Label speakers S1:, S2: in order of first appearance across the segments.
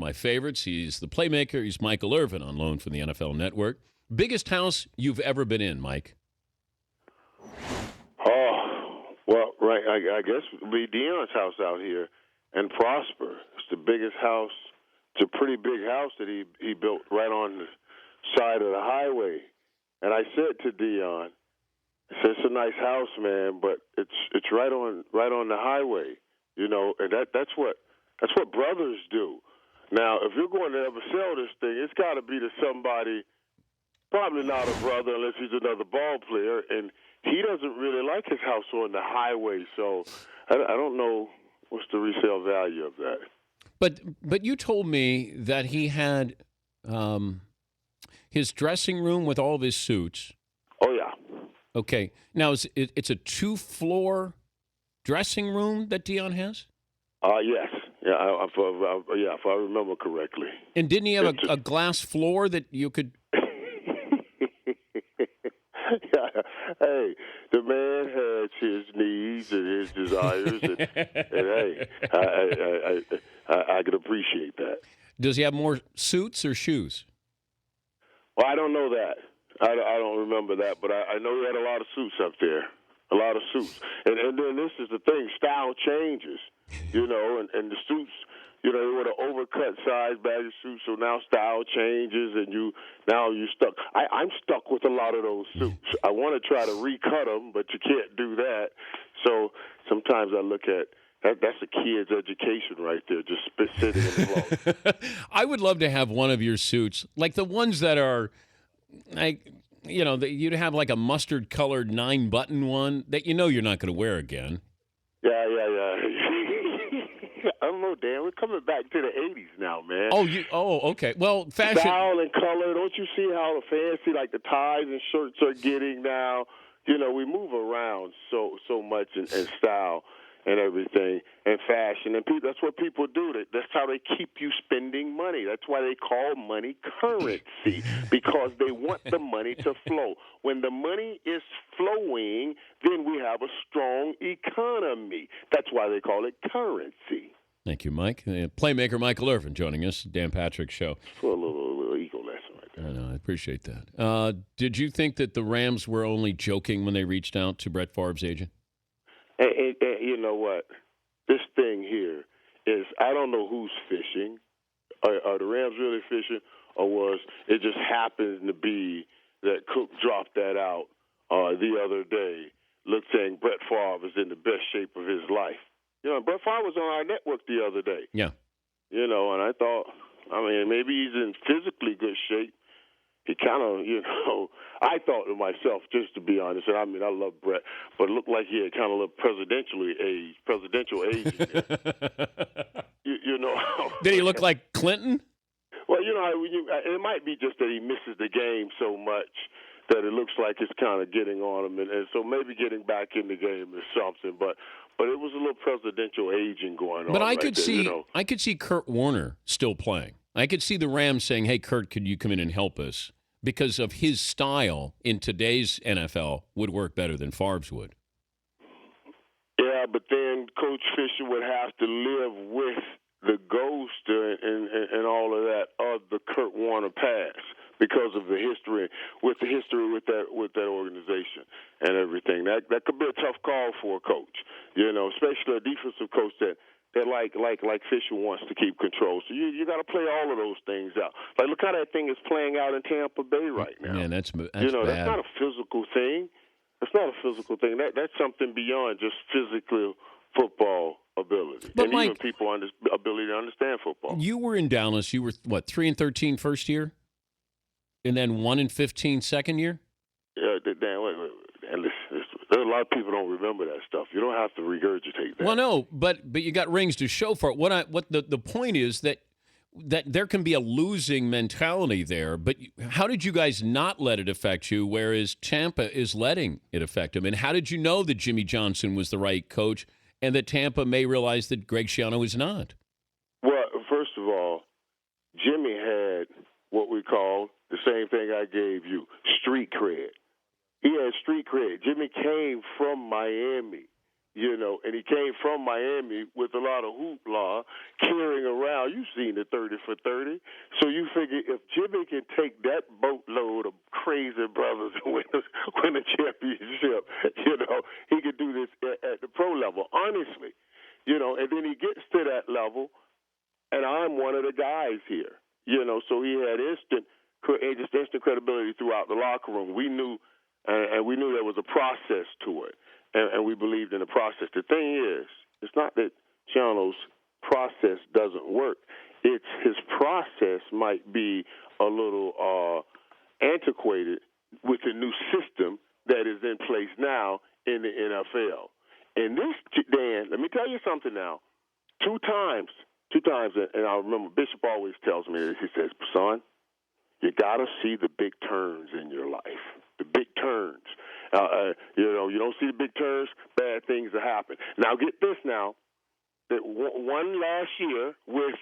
S1: my favorites. He's the playmaker. He's Michael Irvin on loan from the NFL Network. Biggest house you've ever been in, Mike?
S2: Oh, well, right. I guess it would be Deion's house out here and Prosper. It's the biggest house. It's a pretty big house that he built right on the side of the highway. And I said to Deion, I said, it's a nice house, man, but it's right on the highway, you know, and that's what brothers do. Now, if you're going to ever sell this thing, it's got to be to somebody, probably not a brother unless he's another ball player, and he doesn't really like his house on the highway, so I don't know what's the resale value of that.
S1: But you told me that he had his dressing room with all of his suits.
S2: Oh, yeah.
S1: Okay. Now, it's a 2-floor dressing room that Deion has?
S2: Yes. Yeah, if I remember correctly.
S1: And didn't he have a glass floor that you could...
S2: Yeah. Hey, the man has his needs and his desires, and hey, I can appreciate that.
S1: Does he have more suits or shoes?
S2: Well, I don't know that. I don't remember that, but I know he had a lot of suits up there, a lot of suits. And then this is the thing, style changes, you know, and the suits, you know, they were the overcut size baggy suits, so now style changes, and you're stuck. I'm stuck with a lot of those suits. I want to try to recut them, but you can't do that. So sometimes I look at that's a kid's education right there, just sitting in the closet.
S1: I would love to have one of your suits, like the ones that are, like, you know, that you'd have like a mustard-colored 9-button one that you know you're not going to wear again.
S2: Yeah. I don't know, Dan. We're coming back to the 80s now, man.
S1: Okay. Well, fashion.
S2: Style and color. Don't you see how fancy, like, the ties and shirts are getting now? You know, we move around so much in style and everything, and fashion. And that's what people do. That's how they keep you spending money. That's why they call money currency, because they want the money to flow. When the money is flowing, then we have a strong economy. That's why they call it currency.
S1: Thank you, Mike. Playmaker Michael Irvin joining us, Dan Patrick Show.
S2: For a little ego lesson right there.
S1: I know, I appreciate that. Did you think that the Rams were only joking when they reached out to Brett Favre's agent?
S2: And you know what? This thing here is, I don't know who's fishing. Are the Rams really fishing, or was it just happens to be that Cook dropped that out the other day, saying Brett Favre is in the best shape of his life? You know, Brett Favre was on our network the other day.
S1: Yeah.
S2: You know, and I thought, maybe he's in physically good shape. He kind of, you know, I thought to myself, just to be honest, and I love Brett, but it looked like he had kind of looked presidential age. you know.
S1: Did he look like Clinton?
S2: Well, you know, it might be just that he misses the game so much that it looks like it's kind of getting on him, and so maybe getting back in the game is something, but it was a little presidential aging going on.
S1: But I
S2: right
S1: could
S2: there,
S1: see,
S2: you know.
S1: I could see Kurt Warner still playing. I could see the Rams saying, "Hey, Kurt, could you come in and help us?" Because of his style in today's NFL would work better than Favre's would.
S2: Yeah, but then Coach Fisher would have to live with the ghost and all of that of the Kurt Warner pass because of the history with that organization and everything. That could be a tough call for a coach, you know, especially a defensive coach that like Fisher wants to keep control. So you got to play all of those things out. Like, look how that thing is playing out in Tampa Bay right now.
S1: Man, that's
S2: you
S1: bad.
S2: know, that's not a physical thing. That's not a physical thing. That's something beyond just physical football ability.
S1: But
S2: and
S1: Mike,
S2: even people's ability to understand football.
S1: You were in Dallas. You were, 3-13 first year? And then 1-15 second year?
S2: Yeah, Dan, wait. And listen, a lot of people don't remember that stuff. You don't have to regurgitate that.
S1: Well, no, but you got rings to show for it. What the point is that there can be a losing mentality there, but how did you guys not let it affect you, whereas Tampa is letting it affect them? And how did you know that Jimmy Johnson was the right coach and that Tampa may realize that Greg Schiano is not?
S2: Well, first of all, Jimmy had what we call the same thing I gave you, street cred. He had street cred. Jimmy came from Miami. and he came from Miami with a lot of hoopla, carrying around. You've seen the 30 for 30. So you figure if Jimmy can take that boatload of crazy brothers and win a championship, he could do this at the pro level, honestly. And then he gets to that level, and I'm one of the guys here. So he had instant credibility throughout the locker room. We knew, and we knew there was a process to it. And we believed in the process. The thing is, it's not that Chiano's process doesn't work. It's his process might be a little antiquated with the new system that is in place now in the NFL. And this, Dan, let me tell you something now. Two times, and I remember Bishop always tells me this. He says, son, you got to see the big turns in your life, the big turns. You don't see the big turns, bad things will happen. Now, get this now. That one last year with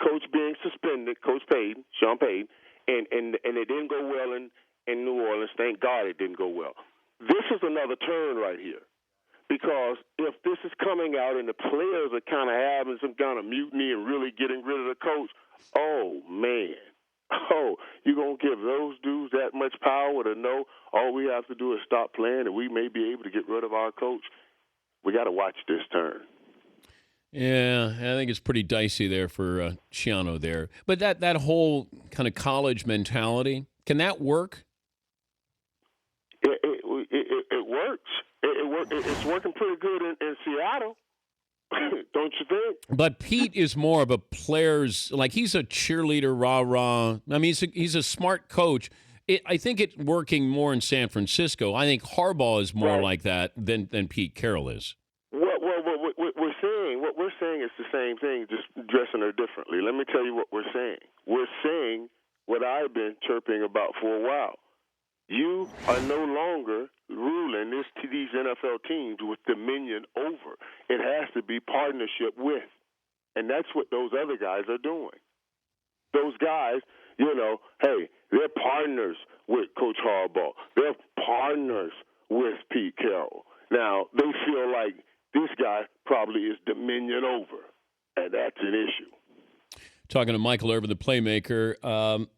S2: Coach being suspended, Coach Payton, Sean Payton, and it didn't go well in New Orleans. Thank God it didn't go well. This is another turn right here. Because if this is coming out and the players are kind of having some kind of mutiny and really getting rid of the coach, oh, man. Oh, you're going to give those dudes that much power to know all we have to do is stop playing and we may be able to get rid of our coach? We got to watch this turn.
S1: Yeah, I think it's pretty dicey there for Chiano there. But that whole kind of college mentality, can that work?
S2: It works. It's working pretty good in Seattle. Don't you think?
S1: But Pete is more of a player's, like he's a cheerleader, rah-rah. I mean, he's a smart coach. I think it's working more in San Francisco. I think Harbaugh is more like that than Pete Carroll is.
S2: What we're saying is the same thing, just dressing her differently. Let me tell you what we're saying. We're saying what I've been chirping about for a while. You are no longer ruling these NFL teams with dominion over. It has to be partnership with. And that's what those other guys are doing. Those guys, hey, they're partners with Coach Harbaugh. They're partners with Pete Carroll. Now, they feel like this guy probably is dominion over, and that's an issue.
S1: Talking to Michael Irvin, the playmaker,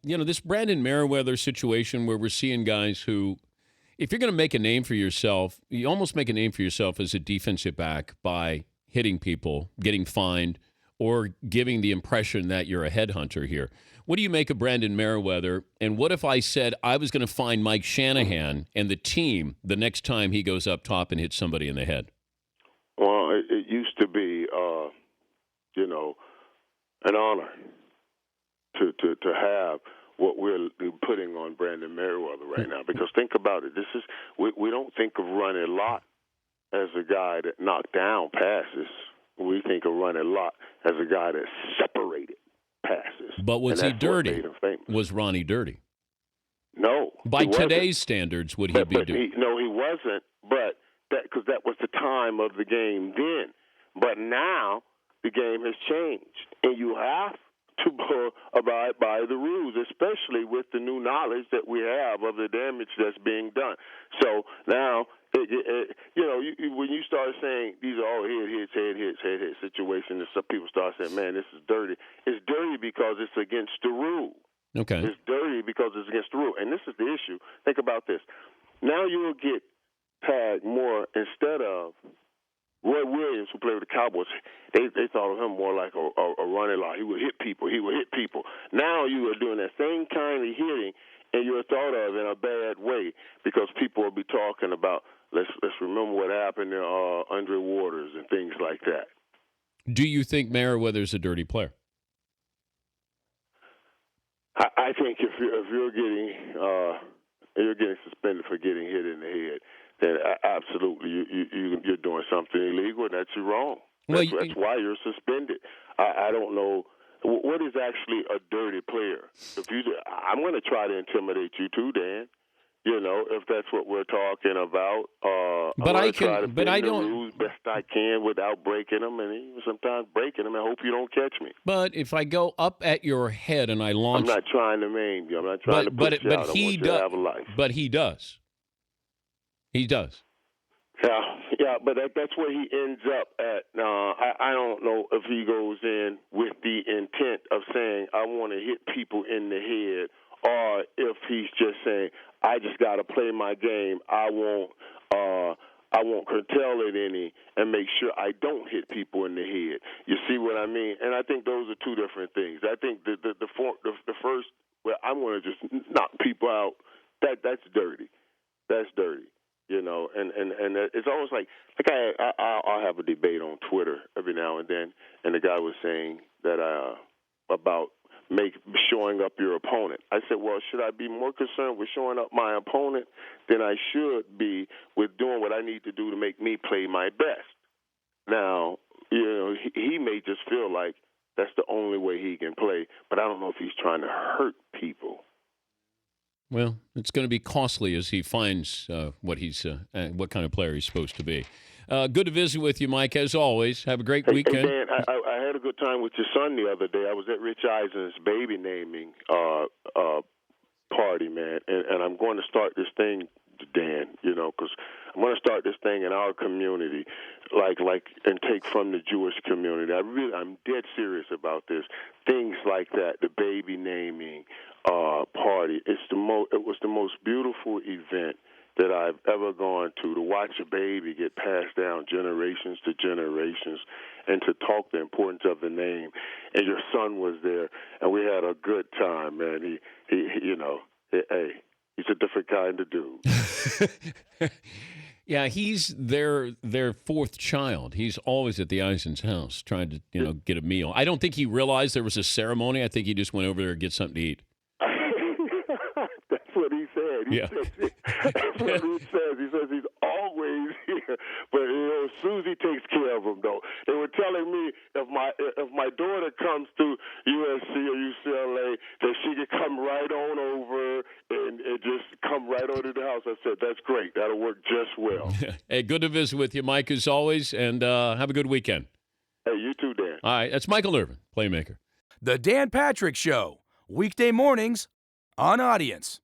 S1: this Brandon Merriweather situation where we're seeing guys who, if you're going to make a name for yourself, you almost make a name for yourself as a defensive back by hitting people, getting fined, or giving the impression that you're a headhunter here. What do you make of Brandon Merriweather? And what if I said I was going to find Mike Shanahan and the team the next time he goes up top and hits somebody in the head?
S2: Well, it used to be, an honor to have what we're putting on Brandon Merriweather right now. Because think about it. We don't think of Ronnie Lott as a guy that knocked down passes. We think of Ronnie Lott as a guy that separated passes.
S1: But was he dirty? Was Ronnie dirty?
S2: No.
S1: By today's standards, would he be dirty?
S2: No, he wasn't. But because that was the time of the game then. But now the game has changed, and you have to abide by the rules, especially with the new knowledge that we have of the damage that's being done. So now, when you start saying these are all head hits situations, and some people start saying, man, this is dirty. It's dirty because it's against the rule.
S1: Okay.
S2: It's dirty because it's against the rule. And this is the issue. Think about this. Now you will get tagged more instead of Roy Williams, who played with the Cowboys. They thought of him more like a running law. He would hit people. Now you are doing that same kind of hitting, and you're thought of in a bad way because people will be talking about, let's remember what happened to Andre Waters and things like that.
S1: Do you think Merriweather's a dirty player?
S2: I think if you're getting suspended for getting hit in the head, then absolutely you're doing something illegal, and that's wrong. That's why you're suspended. I don't know what is actually a dirty player. I'm going to try to intimidate you too, Dan. If that's what we're talking about. I don't rules best I can without breaking them, and even sometimes breaking them. I hope you don't catch me.
S1: But if I go up at your head and I launch,
S2: I'm not trying to maim you. I'm not trying to put you out. I want you to have a life.
S1: But he does. He does.
S2: Yeah, but that's where he ends up at. I don't know if he goes in with the intent of saying, I want to hit people in the head, or if he's just saying, I just got to play my game. I won't curtail it any and make sure I don't hit people in the head. You see what I mean? And I think those are two different things. I think the first, where I'm going to just knock people out, that's dirty. That's dirty. You know, and it's almost like I'll have a debate on Twitter every now and then, and the guy was saying that about showing up your opponent. I said, well, should I be more concerned with showing up my opponent than I should be with doing what I need to do to make me play my best? Now, you know, he may just feel like that's the only way he can play, but I don't know if he's trying to hurt people.
S1: Well, it's going to be costly as he finds what kind of player he's supposed to be. Good to visit with you, Mike, as always. Have a great weekend.
S2: Hey, Dan, I had a good time with your son the other day. I was at Rich Eisen's baby naming party, man, and I'm going to start this thing, Dan, you know, because I'm going to start this thing in our community, and take from the Jewish community. I'm dead serious about this. Things like that, the baby naming party. It was the most beautiful event that I've ever gone to watch a baby get passed down generations to generations, and to talk the importance of the name. And your son was there, and we had a good time, man. He you know, hey, he's a different kind of dude.
S1: Yeah, he's their fourth child. He's always at the Eisen's house trying to, get a meal. I don't think he realized there was a ceremony. I think he just went over there to get something to eat.
S2: That's what he said.
S1: Yeah.
S2: That's what he says. He says he's always here. But Susie takes care of him, though. They were telling me if my daughter comes to USC or UCLA, that she could come right on over and just come right over to the house. I said, that's great. That'll work just well.
S1: Hey, good to visit with you, Mike, as always, and have a good weekend.
S2: Hey, you too, Dan.
S1: All right, that's Michael Irvin, Playmaker.
S3: The Dan Patrick Show, weekday mornings on Audience.